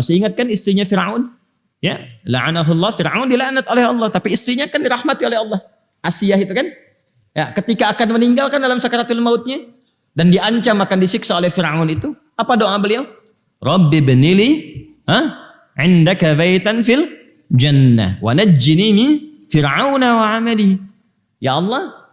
Masih ingat kan istrinya Fir'aun? Ya, la'anahullah, Fir'aun dilaknat oleh Allah, tapi istrinya kan dirahmati oleh Allah. Asiyah itu kan? Ya, ketika akan meninggalkan dalam sakaratul mautnya dan diancam akan disiksa oleh Fir'aun itu, apa doa beliau? Rabbi benili, indaka baitan fil jannah wa najjini min fir'auna wa amali. Ya Allah,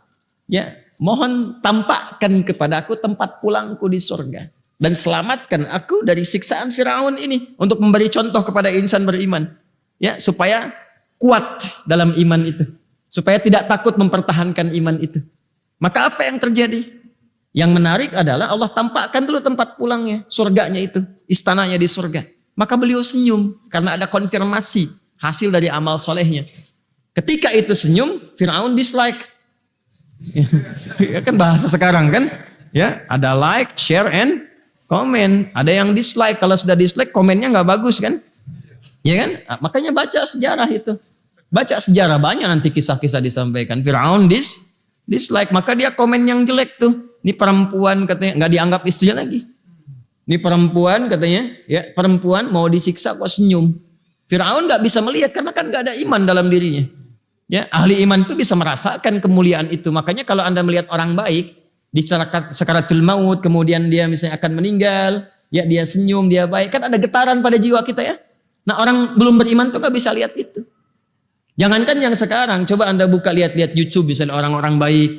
ya mohon tampakkan kepadaku tempat pulangku di surga dan selamatkan aku dari siksaan Firaun ini, untuk memberi contoh kepada insan beriman, ya, supaya kuat dalam iman itu, supaya tidak takut mempertahankan iman itu. Maka apa yang terjadi? Yang menarik adalah Allah tampakkan dulu tempat pulangnya, surganya itu, istananya di surga. Maka beliau senyum karena ada konfirmasi hasil dari amal solehnya. Ketika itu senyum, Firaun dislike. Ya kan bahasa sekarang kan, ya, ada like, share, and comment. Ada yang dislike. Kalau sudah dislike, komennya nggak bagus kan, ya kan? Makanya baca sejarah itu, baca sejarah, banyak nanti kisah-kisah disampaikan. Firaun dislike, maka dia komen yang jelek tuh. Ini perempuan katanya nggak dianggap istrinya lagi. Ini perempuan katanya, ya, perempuan mau disiksa kok senyum. Firaun nggak bisa melihat karena kan nggak ada iman dalam dirinya. Ya, ahli iman itu bisa merasakan kemuliaan itu. Makanya kalau Anda melihat orang baik di sakaratul maut, kemudian dia misalnya akan meninggal, ya dia senyum, dia baik, kan ada getaran pada jiwa kita ya. Nah, orang belum beriman tuh nggak bisa lihat itu. Jangankan yang sekarang, coba Anda buka lihat YouTube misalnya orang-orang baik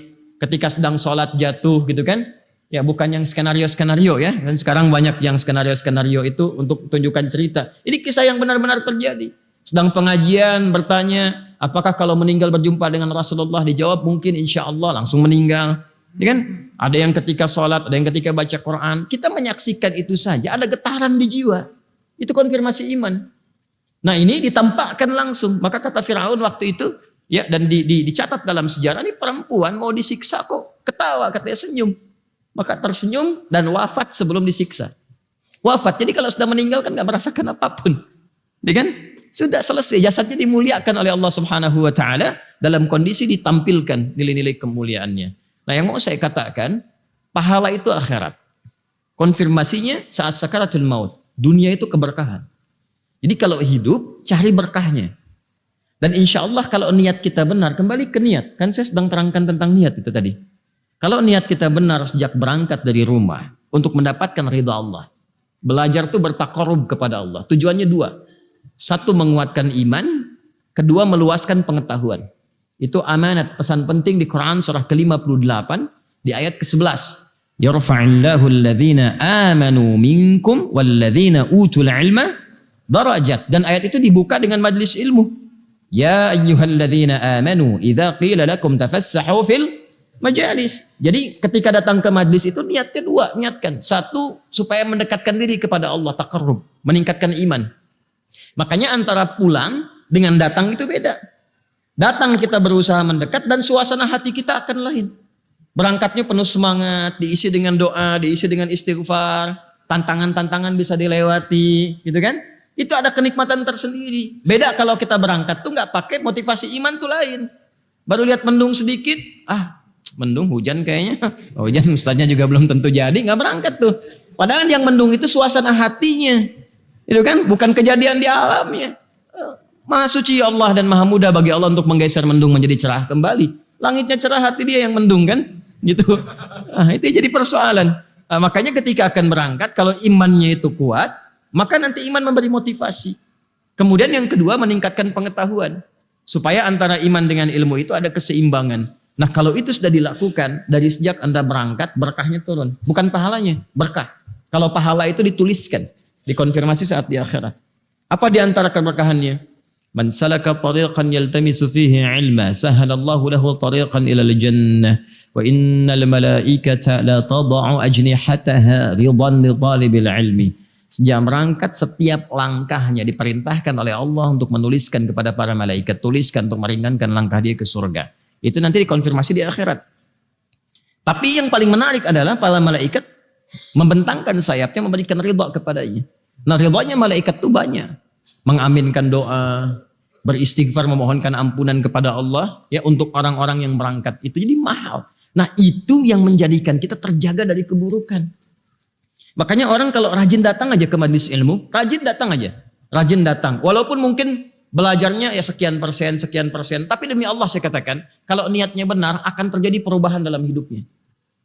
ketika sedang sholat jatuh gitu kan. Ya, bukan yang skenario-skenario ya. Dan sekarang banyak yang skenario-skenario itu untuk tunjukkan cerita. Ini kisah yang benar-benar terjadi. Sedang pengajian bertanya, apakah kalau meninggal berjumpa dengan Rasulullah? Dijawab mungkin, insya Allah, langsung meninggal. Ya kan? Ada yang ketika sholat, ada yang ketika baca Quran. Kita menyaksikan itu saja, ada getaran di jiwa. Itu konfirmasi iman. Nah, ini ditampakkan langsung. Maka kata Firaun waktu itu, ya, dan dicatat dalam sejarah, ini perempuan mau disiksa kok ketawa, katanya senyum. Maka tersenyum dan wafat sebelum disiksa. Wafat. Jadi kalau sudah meninggal kan nggak merasakan apapun. Ya kan? Sudah selesai, jasadnya dimuliakan oleh Allah Subhanahu wa taala dalam kondisi ditampilkan nilai-nilai kemuliaannya. Nah, yang mau saya katakan, pahala itu akhirat. Konfirmasinya saat sakaratul maut. Dunia itu keberkahan. Jadi kalau hidup, cari berkahnya. Dan insya Allah kalau niat kita benar, kembali ke niat. Kan saya sedang terangkan tentang niat itu tadi. Kalau niat kita benar sejak berangkat dari rumah untuk mendapatkan ridha Allah. Belajar itu bertakarub kepada Allah. Tujuannya dua. Satu, menguatkan iman. Kedua, meluaskan pengetahuan. Itu amanat, pesan penting di Quran surah ke-58 di ayat ke-11. Yarfa'illahu alladhina amanu minkum walladhina utul ilma darajat. Dan ayat itu dibuka dengan majlis ilmu. Ya ayyuhalladzina amanu idza qila lakum tafassahu fil majalis. Jadi ketika datang ke majlis itu niatnya dua, niatkan. Satu, supaya mendekatkan diri kepada Allah, takarrub, meningkatkan iman. Makanya antara pulang dengan datang itu beda. Datang kita berusaha mendekat dan suasana hati kita akan lain. Berangkatnya penuh semangat, diisi dengan doa, diisi dengan istighfar, tantangan-tantangan bisa dilewati, gitu kan? Itu ada kenikmatan tersendiri. Beda kalau kita berangkat tuh nggak pakai motivasi iman tuh lain. Baru lihat mendung sedikit, mendung hujan kayaknya. Hujan ustaznya juga belum tentu jadi, nggak berangkat tuh. Padahal yang mendung itu suasana hatinya. Itu kan bukan kejadian di alamnya. Maha suci Allah dan maha mudah bagi Allah untuk menggeser mendung menjadi cerah kembali. Langitnya cerah, hati dia yang mendung kan? Gitu. Itu jadi persoalan. Makanya ketika akan berangkat, kalau imannya itu kuat, maka nanti iman memberi motivasi. Kemudian yang kedua, meningkatkan pengetahuan. Supaya antara iman dengan ilmu itu ada keseimbangan. Nah, kalau itu sudah dilakukan, dari sejak Anda berangkat, berkahnya turun. Bukan pahalanya, berkah. Kalau pahala itu dituliskan, dikonfirmasi saat di akhirat. Apa di antara keberkahannya? Man salaka tariqan yaltamisu fihi ilma, sahalallahu lahu tariqan ilal jannah. Wa innal malaikata la tada'u ajnihataha ridan li talibil ilmi. Sejak berangkat, setiap langkahnya diperintahkan oleh Allah untuk menuliskan kepada para malaikat. Tuliskan untuk meringankan langkah dia ke surga. Itu nanti dikonfirmasi di akhirat. Tapi yang paling menarik adalah para malaikat membentangkan sayapnya, memberikan ridha kepadanya. Nah, ridhanya malaikat itu banyak. Mengaminkan doa, beristighfar, memohonkan ampunan kepada Allah ya untuk orang-orang yang berangkat. Itu jadi mahal. Nah, itu yang menjadikan kita terjaga dari keburukan. Makanya orang kalau rajin datang aja ke majelis ilmu, rajin datang aja. Rajin datang. Walaupun mungkin belajarnya ya sekian persen. Tapi demi Allah saya katakan, kalau niatnya benar akan terjadi perubahan dalam hidupnya.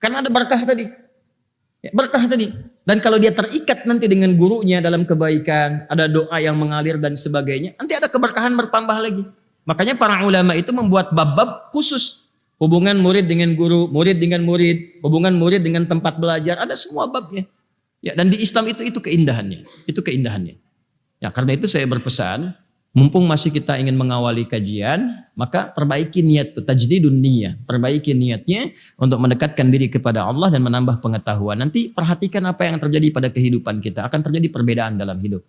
Karena ada berkah tadi. Ya, berkah tadi. Dan kalau dia terikat nanti dengan gurunya dalam kebaikan, ada doa yang mengalir dan sebagainya, nanti ada keberkahan bertambah lagi. Makanya para ulama itu membuat bab-bab khusus. Hubungan murid dengan guru, murid dengan murid, hubungan murid dengan tempat belajar, ada semua babnya. Ya, dan di Islam itu keindahannya. Itu keindahannya. Ya, karena itu saya berpesan, mumpung masih kita ingin mengawali kajian, maka perbaiki niat, tajdidun niyah. Perbaiki niatnya untuk mendekatkan diri kepada Allah dan menambah pengetahuan. Nanti perhatikan apa yang terjadi pada kehidupan kita. Akan terjadi perbedaan dalam hidup.